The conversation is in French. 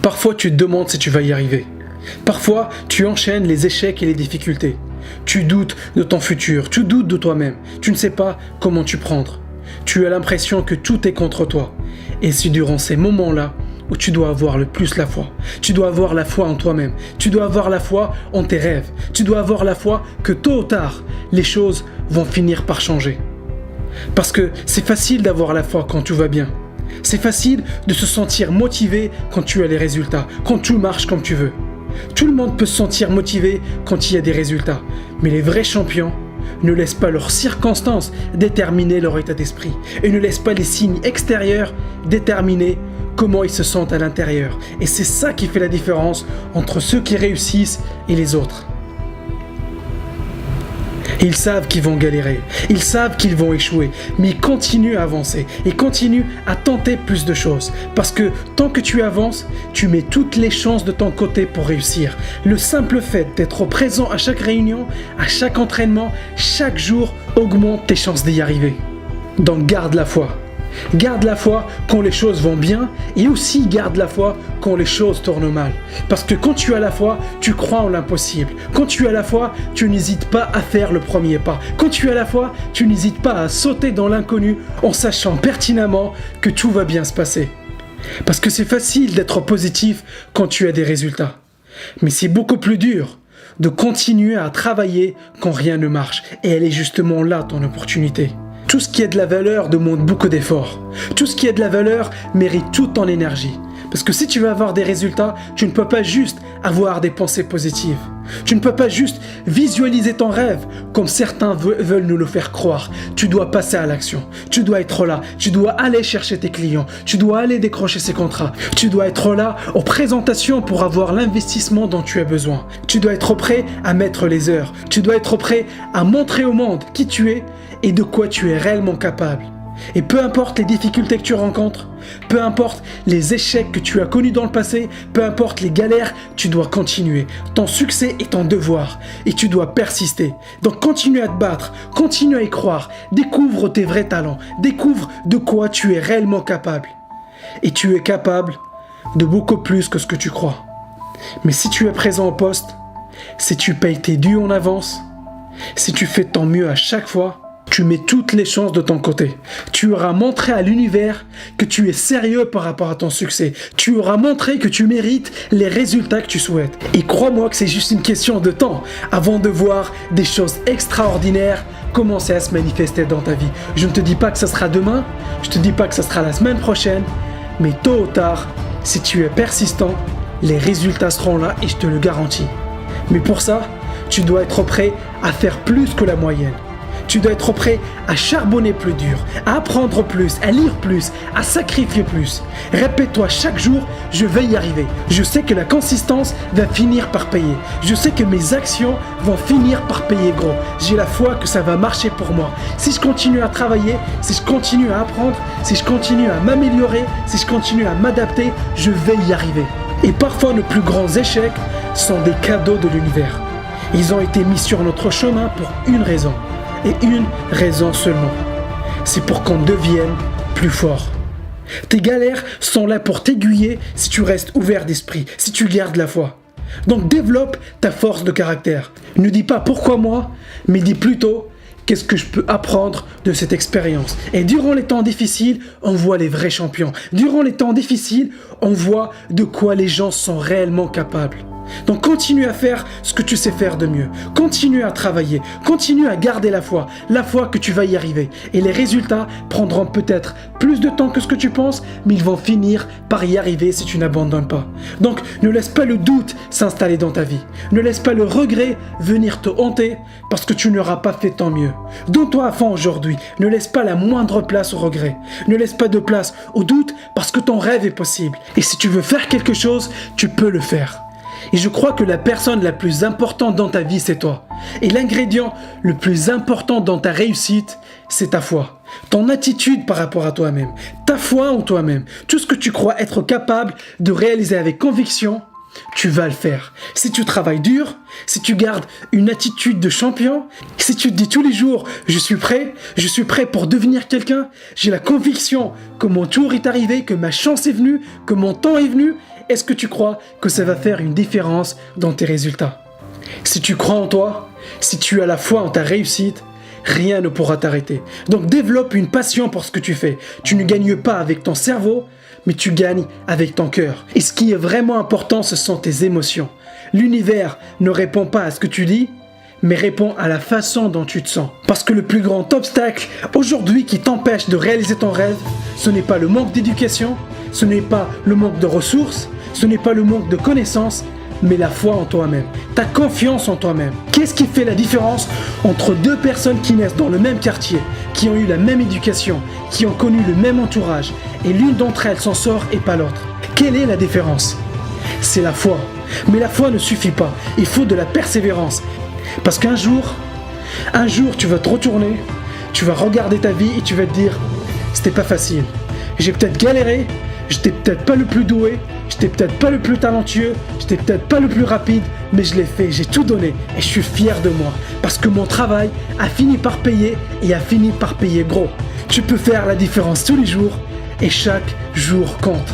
Parfois, tu te demandes si tu vas y arriver. Parfois, tu enchaînes les échecs et les difficultés. Tu doutes de ton futur, tu doutes de toi-même. Tu ne sais pas comment t'y prendre. Tu as l'impression que tout est contre toi. Et c'est durant ces moments-là où tu dois avoir le plus la foi. Tu dois avoir la foi en toi-même. Tu dois avoir la foi en tes rêves. Tu dois avoir la foi que tôt ou tard, les choses vont finir par changer. Parce que c'est facile d'avoir la foi quand tout va bien. C'est facile de se sentir motivé quand tu as les résultats, quand tout marche comme tu veux. Tout le monde peut se sentir motivé quand il y a des résultats. Mais les vrais champions ne laissent pas leurs circonstances déterminer leur état d'esprit. Et ne laissent pas les signes extérieurs déterminer comment ils se sentent à l'intérieur. Et c'est ça qui fait la différence entre ceux qui réussissent et les autres. Ils savent qu'ils vont galérer, ils savent qu'ils vont échouer, mais ils continuent à avancer, ils continuent à tenter plus de choses. Parce que tant que tu avances, tu mets toutes les chances de ton côté pour réussir. Le simple fait d'être présent à chaque réunion, à chaque entraînement, chaque jour, augmente tes chances d'y arriver. Donc garde la foi. Garde la foi quand les choses vont bien et aussi garde la foi quand les choses tournent mal. Parce que quand tu as la foi, tu crois en l'impossible. Quand tu as la foi, tu n'hésites pas à faire le premier pas. Quand tu as la foi, tu n'hésites pas à sauter dans l'inconnu en sachant pertinemment que tout va bien se passer. Parce que c'est facile d'être positif quand tu as des résultats. Mais c'est beaucoup plus dur de continuer à travailler quand rien ne marche. Et elle est justement là ton opportunité. Tout ce qui a de la valeur demande beaucoup d'efforts. Tout ce qui a de la valeur mérite toute ton énergie. Parce que si tu veux avoir des résultats, tu ne peux pas juste avoir des pensées positives. Tu ne peux pas juste visualiser ton rêve comme certains veulent nous le faire croire. Tu dois passer à l'action. Tu dois être là. Tu dois aller chercher tes clients. Tu dois aller décrocher ces contrats. Tu dois être là aux présentations pour avoir l'investissement dont tu as besoin. Tu dois être prêt à mettre les heures. Tu dois être prêt à montrer au monde qui tu es et de quoi tu es réellement capable. Et peu importe les difficultés que tu rencontres, peu importe les échecs que tu as connus dans le passé, peu importe les galères, tu dois continuer. Ton succès est ton devoir et tu dois persister. Donc continue à te battre, continue à y croire, découvre tes vrais talents, découvre de quoi tu es réellement capable. Et tu es capable de beaucoup plus que ce que tu crois. Mais si tu es présent au poste, si tu payes tes dus en avance, si tu fais ton mieux à chaque fois, tu mets toutes les chances de ton côté. Tu auras montré à l'univers que tu es sérieux par rapport à ton succès. Tu auras montré que tu mérites les résultats que tu souhaites. Et crois-moi que c'est juste une question de temps avant de voir des choses extraordinaires commencer à se manifester dans ta vie. Je ne te dis pas que ça sera demain, je ne te dis pas que ça sera la semaine prochaine, mais tôt ou tard, si tu es persistant, les résultats seront là et je te le garantis. Mais pour ça, tu dois être prêt à faire plus que la moyenne. Tu dois être prêt à charbonner plus dur, à apprendre plus, à lire plus, à sacrifier plus. Répète-toi chaque jour, je vais y arriver. Je sais que la consistance va finir par payer. Je sais que mes actions vont finir par payer gros. J'ai la foi que ça va marcher pour moi. Si je continue à travailler, si je continue à apprendre, si je continue à m'améliorer, si je continue à m'adapter, je vais y arriver. Et parfois nos plus grands échecs sont des cadeaux de l'univers. Ils ont été mis sur notre chemin pour une raison. Et une raison seulement, c'est pour qu'on devienne plus fort. Tes galères sont là pour t'aiguiller si tu restes ouvert d'esprit, si tu gardes la foi. Donc développe ta force de caractère. Ne dis pas pourquoi moi, mais dis plutôt qu'est-ce que je peux apprendre de cette expérience. Et durant les temps difficiles, on voit les vrais champions. Durant les temps difficiles, on voit de quoi les gens sont réellement capables. Donc continue à faire ce que tu sais faire de mieux. Continue à travailler. Continue à garder la foi que tu vas y arriver. Et les résultats prendront peut-être plus de temps que ce que tu penses, mais ils vont finir par y arriver si tu n'abandonnes pas. Donc ne laisse pas le doute s'installer dans ta vie. Ne laisse pas le regret venir te hanter parce que tu n'auras pas fait ton mieux. Donne-toi à fond aujourd'hui. Ne laisse pas la moindre place au regret. Ne laisse pas de place au doute parce que ton rêve est possible. Et si tu veux faire quelque chose, tu peux le faire. Et je crois que la personne la plus importante dans ta vie, c'est toi. Et l'ingrédient le plus important dans ta réussite, c'est ta foi. Ton attitude par rapport à toi-même. Ta foi en toi-même. Tout ce que tu crois être capable de réaliser avec conviction, tu vas le faire. Si tu travailles dur, si tu gardes une attitude de champion, si tu te dis tous les jours « je suis prêt pour devenir quelqu'un », j'ai la conviction que mon tour est arrivé, que ma chance est venue, que mon temps est venu est-ce que tu crois que ça va faire une différence dans tes résultats? Si tu crois en toi, si tu as la foi en ta réussite, rien ne pourra t'arrêter. Donc développe une passion pour ce que tu fais. Tu ne gagnes pas avec ton cerveau, mais tu gagnes avec ton cœur. Et ce qui est vraiment important, ce sont tes émotions. L'univers ne répond pas à ce que tu dis, mais répond à la façon dont tu te sens. Parce que le plus grand obstacle aujourd'hui qui t'empêche de réaliser ton rêve, ce n'est pas le manque d'éducation, ce n'est pas le manque de ressources, ce n'est pas le manque de connaissances, mais la foi en toi-même, ta confiance en toi-même. Qu'est-ce qui fait la différence entre deux personnes qui naissent dans le même quartier, qui ont eu la même éducation, qui ont connu le même entourage, et l'une d'entre elles s'en sort et pas l'autre? Quelle est la différence? C'est la foi. Mais la foi ne suffit pas, il faut de la persévérance. Parce qu'un jour, tu vas te retourner, tu vas regarder ta vie et tu vas te dire « C'était pas facile, j'ai peut-être galéré, j'étais peut-être pas le plus doué, j'étais peut-être pas le plus talentueux, j'étais peut-être pas le plus rapide, mais je l'ai fait, j'ai tout donné et je suis fier de moi. Parce que mon travail a fini par payer et a fini par payer gros. » Tu peux faire la différence tous les jours et chaque jour compte.